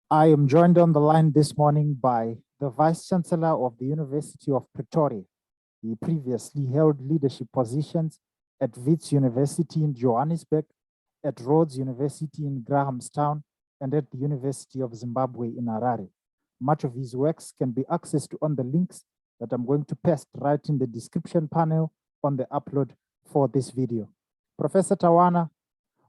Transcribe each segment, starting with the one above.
I am joined on the line this morning by the Vice Chancellor of the University of Pretoria. He previously held leadership positions at Wits University in Johannesburg, at Rhodes University in Grahamstown, and at the University of Zimbabwe in Harare. Much of his works can be accessed on the links that I'm going to paste right in the description panel on the upload for this video. Professor Tawana,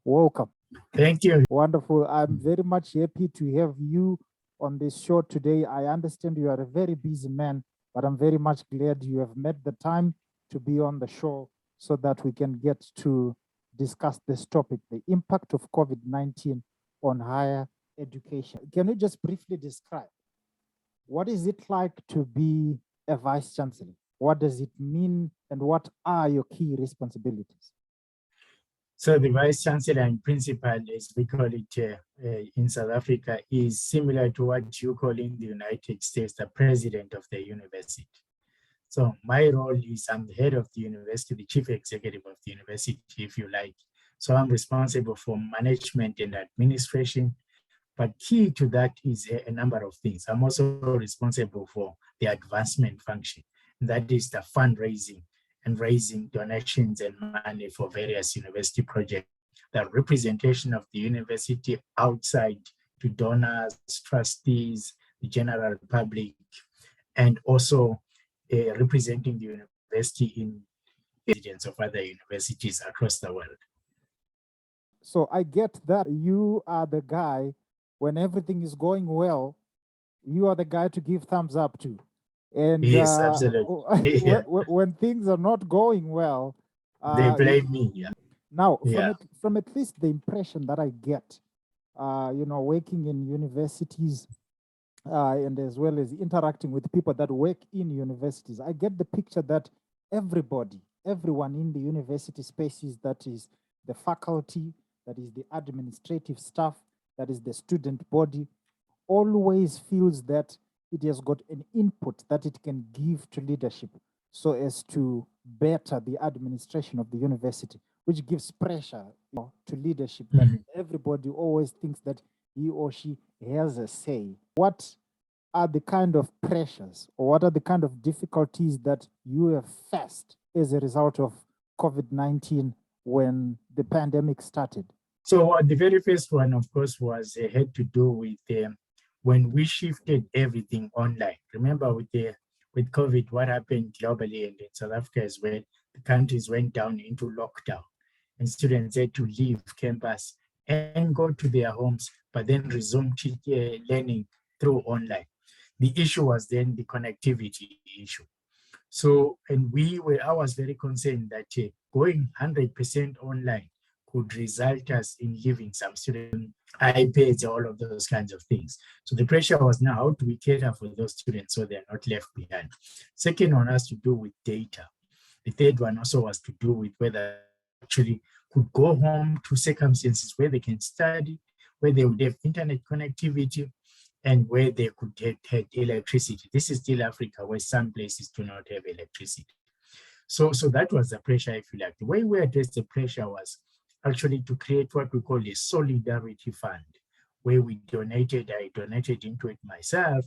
welcome. Thank you. Wonderful. I'm very much happy to have you on this show today. I understand you are a very busy man, but I'm very much glad you have made the time to be on the show so that we can get to discuss this topic, the impact of COVID-19 on higher education. Can you just briefly describe what is it like to be a Vice Chancellor? What does it mean and what are your key responsibilities? So the Vice Chancellor and Principal, as we call it in South Africa, is similar to what you call in the United States, the President of the University. So my role is I'm the head of the university, the Chief Executive of the university, if you like. So I'm responsible for management and administration, but key to that is a number of things. I'm also responsible for the advancement function, and that is the fundraising and raising donations and money for various university projects, the representation of the university outside to donors, trustees, the general public, and also representing the university in residents of other universities across the world. So I get that you are the guy, when everything is going well, you are the guy to give thumbs up to. And yes, absolutely. when things are not going well, they blame me. Yeah. Now, from at least the impression that I get, working in universities and as well as interacting with people that work in universities, I get the picture that everyone in the university spaces, that is the faculty, that is the administrative staff, that is the student body, always feels that it has got an input that it can give to leadership so as to better the administration of the university, which gives pressure to leadership. That everybody always thinks that he or she has a say. What are the kind of pressures or what are the kind of difficulties that you have faced as a result of COVID-19 when the pandemic started? So the very first one, of course, had to do with when we shifted everything online. Remember with COVID, what happened globally and in South Africa as well, the countries went down into lockdown and students had to leave campus and go to their homes, but then resume learning through online. The issue was then the connectivity issue. So, and I was very concerned that going 100% online could result us in giving some students iPads, all of those kinds of things. So the pressure was now, how do we cater for those students so they're not left behind? Second one has to do with data. The third one also was to do with whether actually could go home to circumstances where they can study, where they would have internet connectivity, and where they could have electricity. This is still Africa, where some places do not have electricity. So that was the pressure, if you like. The way we addressed the pressure was actually to create what we call a solidarity fund, where I donated into it myself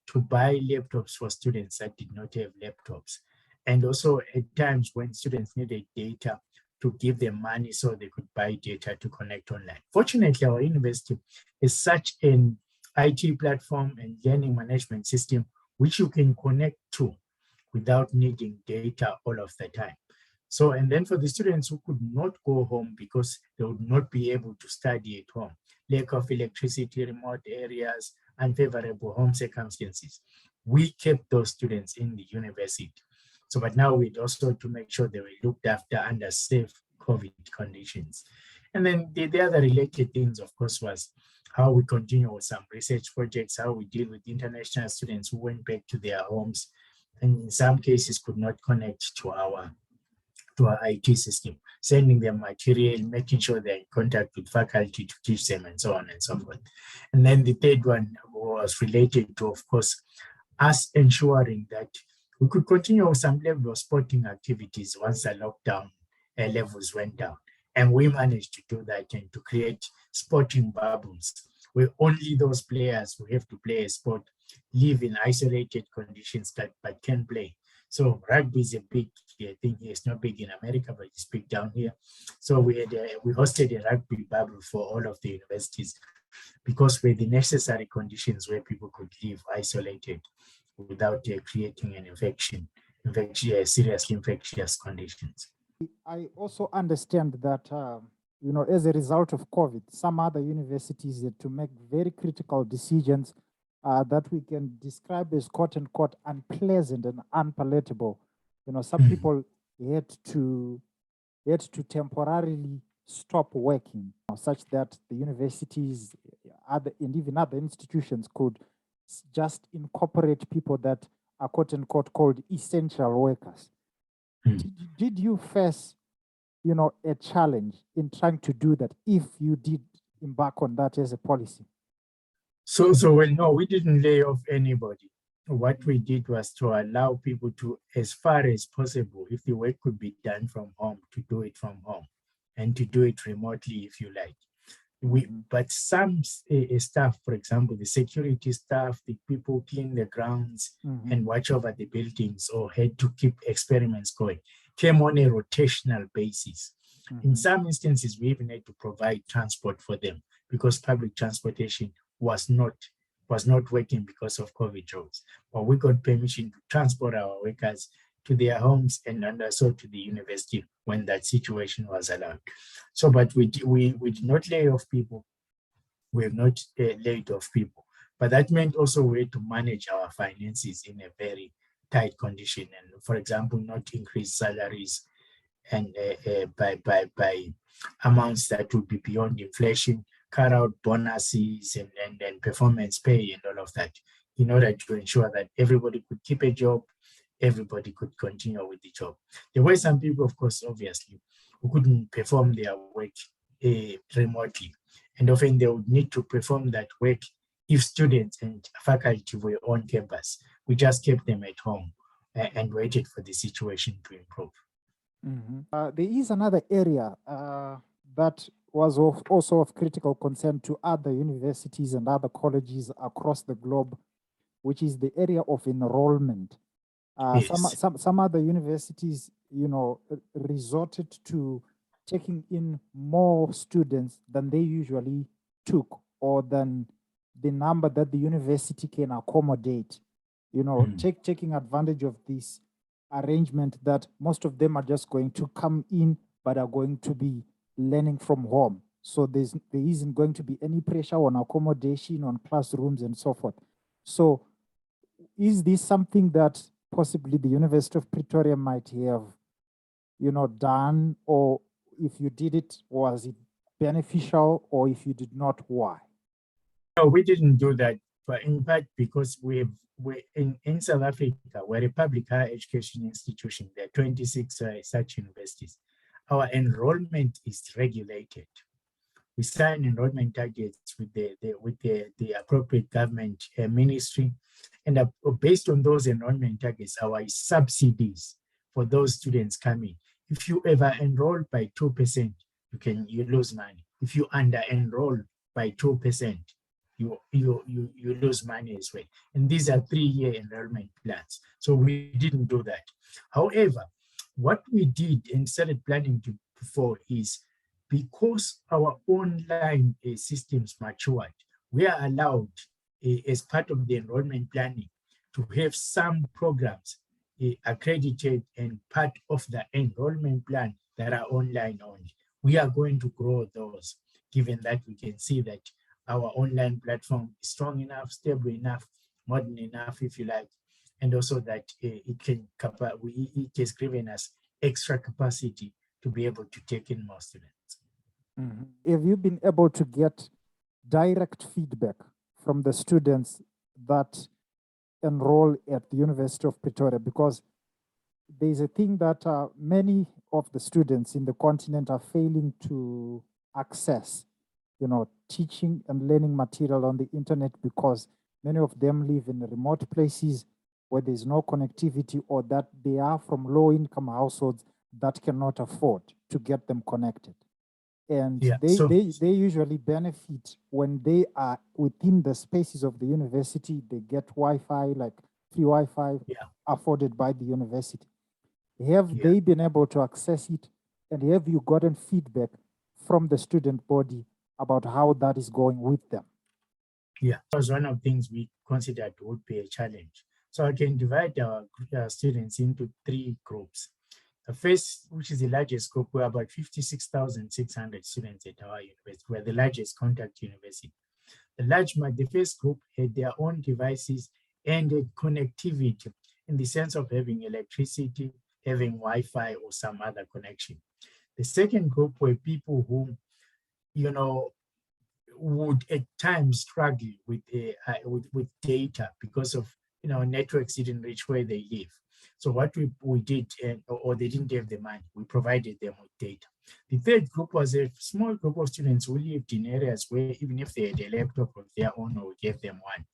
to buy laptops for students that did not have laptops. And also at times when students needed data, to give them money so they could buy data to connect online. Fortunately, our university is such an IT platform and learning management system which you can connect to without needing data all of the time. So, and then for the students who could not go home because they would not be able to study at home, lack of electricity, remote areas, unfavorable home circumstances, we kept those students in the university. So, but now we'd also to make sure they were looked after under safe COVID conditions. And then the other related things, of course, was how we continue with some research projects, how we deal with international students who went back to their homes and in some cases could not connect to our IT system, sending them material, making sure they're in contact with faculty to teach them and so on and so forth. And then the third one was related to, of course, us ensuring that we could continue with some level of sporting activities once the lockdown levels went down. And we managed to do that and to create sporting bubbles where only those players who have to play a sport live in isolated conditions but can play. So rugby is a big, I think it's not big in America, but it's big down here. So we hosted a rugby bubble for all of the universities because we're the necessary conditions where people could live isolated without creating an seriously infectious conditions. I also understand that, as a result of COVID, some other universities had to make very critical decisions that we can describe as quote unquote unpleasant and unpalatable. Some people had to temporarily stop working, such that the universities and even other institutions could just incorporate people that are quote unquote called essential workers. Did you face, a challenge in trying to do that if you did embark on that as a policy? So no, we didn't lay off anybody. What we did was to allow people to, as far as possible, if the work could be done from home, to do it from home and to do it remotely if you like. But some staff, for example, the security staff, the people clean the grounds and watch over the buildings or had to keep experiments going, came on a rotational basis. In some instances, we even had to provide transport for them because public transportation was not working because of COVID rules. But we got permission to transport our workers to their homes and also to the university when that situation was allowed. So, but we did not lay off people. We have not laid off people. But that meant also we had to manage our finances in a very tight condition. And for example, not increase salaries and by amounts that would be beyond inflation, cut out bonuses and performance pay and all of that in order to ensure that everybody could keep a job, everybody could continue with the job. There were some people, of course, obviously, who couldn't perform their work remotely. And often they would need to perform that work if students and faculty were on campus. We just kept them at home and waited for the situation to improve. There is another area that was also of critical concern to other universities and other colleges across the globe, which is the area of enrollment. Yes. Some other universities, resorted to taking in more students than they usually took, or than the number that the university can accommodate. Taking advantage of this arrangement that most of them are just going to come in, but are going to be learning from home. So there isn't going to be any pressure on accommodation, on classrooms, and so forth. So is this something that possibly the University of Pretoria might have, done, or if you did it, was it beneficial, or if you did not, why? No, we didn't do that, but in fact, because we're in South Africa, we're a public higher education institution. There are 26 such universities. Our enrollment is regulated. We sign enrollment targets with the appropriate government ministry, and based on those enrollment targets, our subsidies for those students coming. If you ever enroll by 2%, you lose money. If you under enroll by 2%, you lose money as well. And these are 3-year enrollment plans. So we didn't do that. However, what we did and started planning for is, because our online systems matured, we are allowed, as part of the enrollment planning, to have some programs accredited and part of the enrollment plan that are online only. We are going to grow those, given that we can see that our online platform is strong enough, stable enough, modern enough, if you like, and also that it has given us extra capacity to be able to take in more students. Have you been able to get direct feedback from the students that enroll at the University of Pretoria? Because there's a thing that many of the students in the continent are failing to access, teaching and learning material on the internet, because many of them live in remote places where there's no connectivity, or that they are from low-income households that cannot afford to get them connected. And Yeah, they usually benefit when they are within the spaces of the university. They get Wi-Fi, like free Wi-Fi afforded by the university. Have they been able to access it? And have you gotten feedback from the student body about how that is going with them? Yeah, that was one of the things we considered would be a challenge. So I can divide our students into 3 groups. The first, which is the largest group, we're about 56,600 students at our university. We're the largest contact university. The first group had their own devices and connectivity in the sense of having electricity, having Wi-Fi or some other connection. The second group were people who, would at times struggle with data because of networks didn't reach where they live. So what we did, or they didn't have the money, we provided them with data. The third group was a small group of students who lived in areas where even if they had a laptop of their own or we gave them one,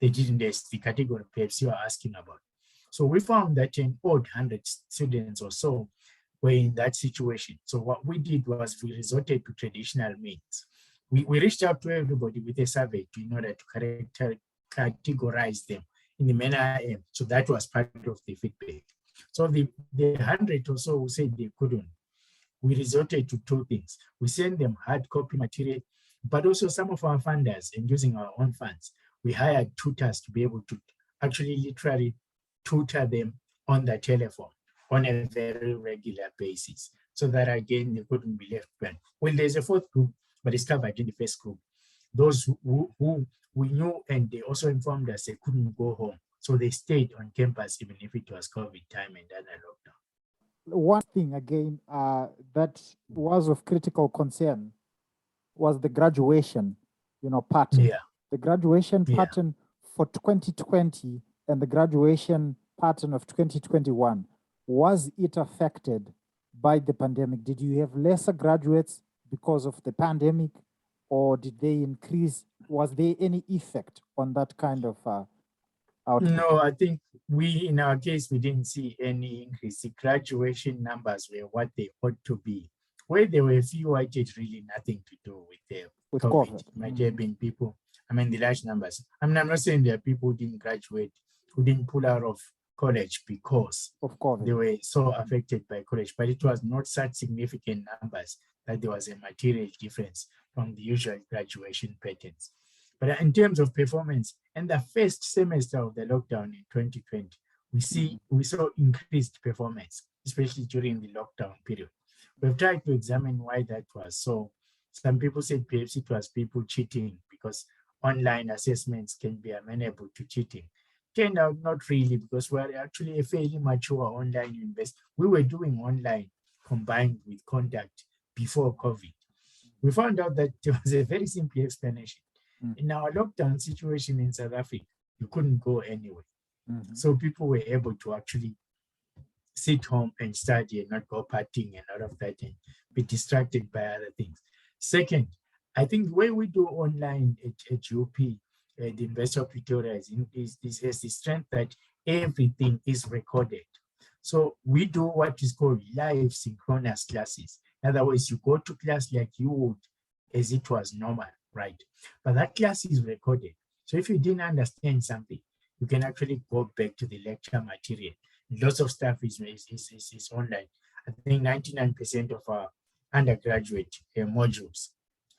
they didn't have the category perhaps you are asking about. So we found that an odd 100 students or so were in that situation. So what we did was we resorted to traditional means. We reached out to everybody with a survey in order to categorize them in the manner. So that was part of the feedback. So the 100 or so who said they couldn't, we resorted to 2 things. We sent them hard copy material, but also some of our funders, and using our own funds, we hired tutors to be able to actually literally tutor them on the telephone on a very regular basis, so that again, they couldn't be left behind. Well, there's a 4th group, but it's covered in the first group. Those who we knew, and they also informed us they couldn't go home. So they stayed on campus, even if it was COVID time and under lockdown. One thing again that was of critical concern was the graduation, pattern. Yeah. The graduation pattern for 2020 and the graduation pattern of 2021, was it affected by the pandemic? Did you have lesser graduates because of the pandemic, or did they increase? Was there any effect on that kind of outcome? No, I think in our case, we didn't see any increase. The graduation numbers were what they ought to be. Where there were a few, it had really nothing to do with COVID. It might have been people, the large numbers. I'm not saying there are people who didn't graduate, who didn't pull out of college because of COVID. They were so affected by college, but it was not such significant numbers that there was a material difference from the usual graduation patterns. But in terms of performance, in the first semester of the lockdown in 2020, we saw increased performance, especially during the lockdown period. We've tried to examine why that was. So some people said perhaps it was people cheating because online assessments can be amenable to cheating. Turned out not really, because we're actually a fairly mature online university. We were doing online combined with contact before COVID. We found out that there was a very simple explanation. In our lockdown situation in South Africa, you couldn't go anywhere. So people were able to actually sit home and study and not go partying and all of that and be distracted by other things. Second, I think the way we do online at UP, the University of Pretoria has the strength that everything is recorded. So we do what is called live synchronous classes. In other words, you go to class like you would as it was normal, right? But that class is recorded. So if you didn't understand something, you can actually go back to the lecture material. Lots of stuff is online. I think 99% of our undergraduate modules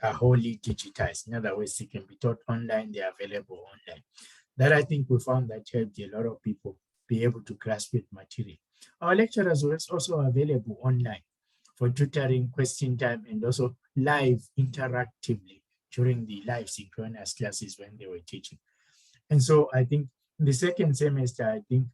are wholly digitized. In other words, they can be taught online, they are available online. That I think we found that helped a lot of people be able to grasp with material. Our lecturers were also available online for tutoring, question time, and also live interactively during the live synchronous classes when they were teaching. And so I think in the second semester, I think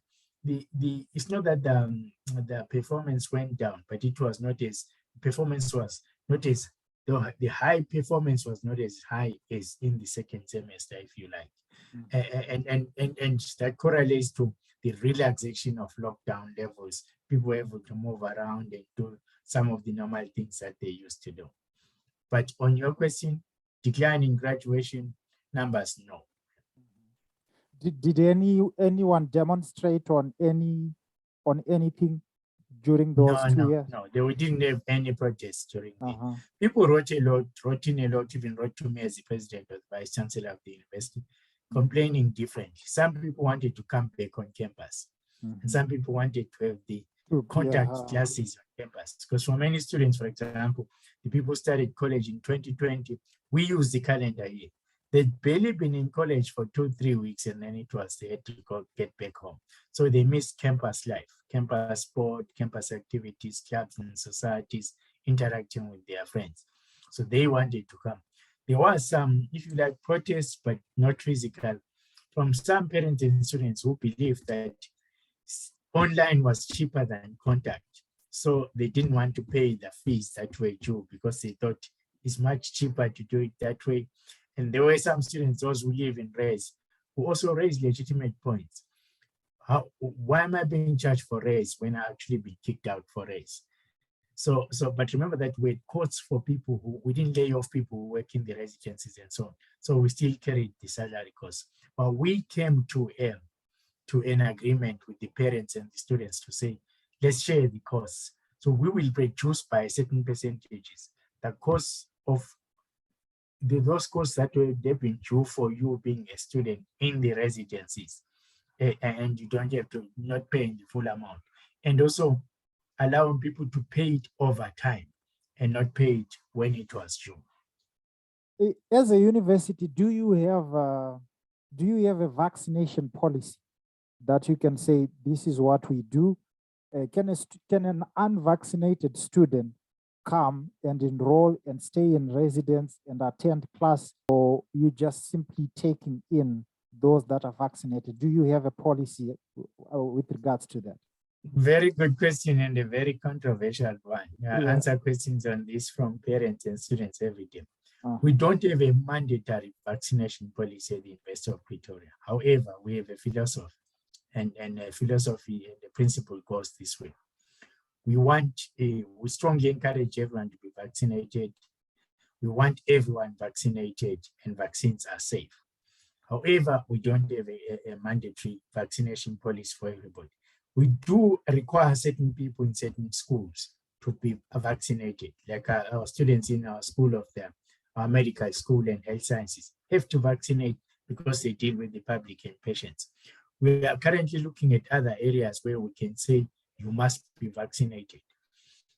it's not that the performance went down, but it was not as, performance was not as, the high performance was not as high as in the second semester, if you like. And that correlates to the relaxation of lockdown levels. People were able to move around and do some of the normal things that they used to do. But on your question, decline in graduation numbers, no. Did anyone demonstrate on anything during those 2 years? No. We didn't have any protests during the. Uh-huh. People wrote in a lot, even wrote to me as the president or the vice chancellor of the university, complaining differently. Some people wanted to come back on campus, and some people wanted to have the contact classes on campus. Because for many students, for example, the people started college in 2020, we used the calendar year. They'd barely been in college for 2-3 weeks, and then they had to get back home. So they missed campus life, campus sport, campus activities, clubs and societies, interacting with their friends. So they wanted to come. There was some, if you like, protests, but not physical, from some parents and students who believed that online was cheaper than contact. So they didn't want to pay the fees that were due because they thought it's much cheaper to do it that way. And there were some students, those who live in RAIS, who also raised legitimate points. Why am I being charged for RAIS when I actually been kicked out for RAIS? But remember that we had courts for people who, we didn't lay off people who work in the residencies and so on. So we still carried the salary costs. But we came to an agreement with the parents and the students to say, let's share the costs. So we will reduce by certain percentages the cost of those costs that they've been due for you being a student in the residencies, and you don't have to not pay the full amount, and also allowing people to pay it over time and not pay it when it was due. As a university, do you have a vaccination policy that you can say this is what we do? Can an unvaccinated student come and enroll and stay in residence and attend class, or you just simply taking in those that are vaccinated? Do you have a policy with regards to that? Very good question, and a very controversial one. I answer questions on this from parents and students every day. We don't have a mandatory vaccination policy at the University of Pretoria. However, we have a philosophy, and a philosophy and the principle goes this way. We strongly encourage everyone to be vaccinated. We want everyone vaccinated, and vaccines are safe. However, we don't have a mandatory vaccination policy for everybody. We do require certain people in certain schools to be vaccinated, like our students in our school of our medical school and health sciences have to vaccinate because they deal with the public and patients. We are currently looking at other areas where we can say you must be vaccinated.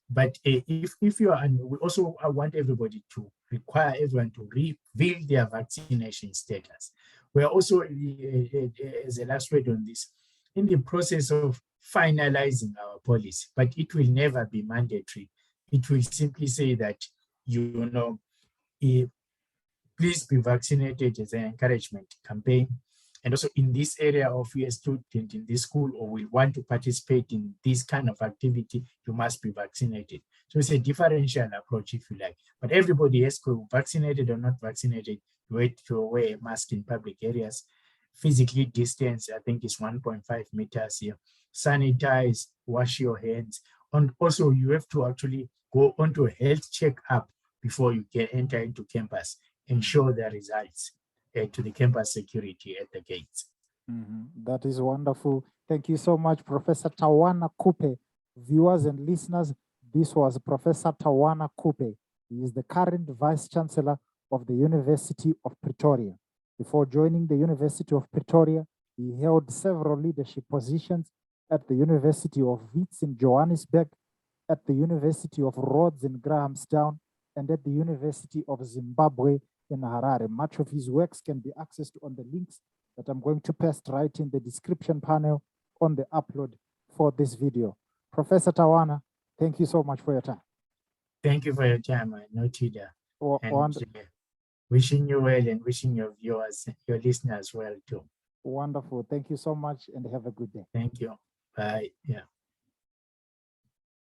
But if you are, and we also want everybody to require everyone to reveal their vaccination status. We are also, as a last word on this, in the process of finalizing our policy, but it will never be mandatory. It will simply say that, please be vaccinated as an encouragement campaign. And also in this area of you're a student in this school or will want to participate in this kind of activity, you must be vaccinated. So it's a differential approach, if you like. But everybody has to be vaccinated or not vaccinated, you have to wear a mask in public areas. Physically distance, I think it's 1.5 meters here. Sanitize, wash your hands. And also you have to actually go onto a health checkup before you can enter into campus and show the results to the campus security at the gates. That is wonderful. Thank you so much, Professor Tawana Kupe. Viewers and listeners, this was Professor Tawana Kupe. He is the current Vice Chancellor of the University of Pretoria. Before joining the University of Pretoria, he held several leadership positions at the University of Wits in Johannesburg, at the University of Rhodes in Grahamstown, and at the University of Zimbabwe in Harare. Much of his works can be accessed on the links that I'm going to paste right in the description panel on the upload for this video. Professor Tawana, thank you so much for your time. Thank you for your time, Anotida. Wishing you well and wishing your viewers, your listeners well too. Wonderful. Thank you so much and have a good day. Thank you. Bye. Yeah.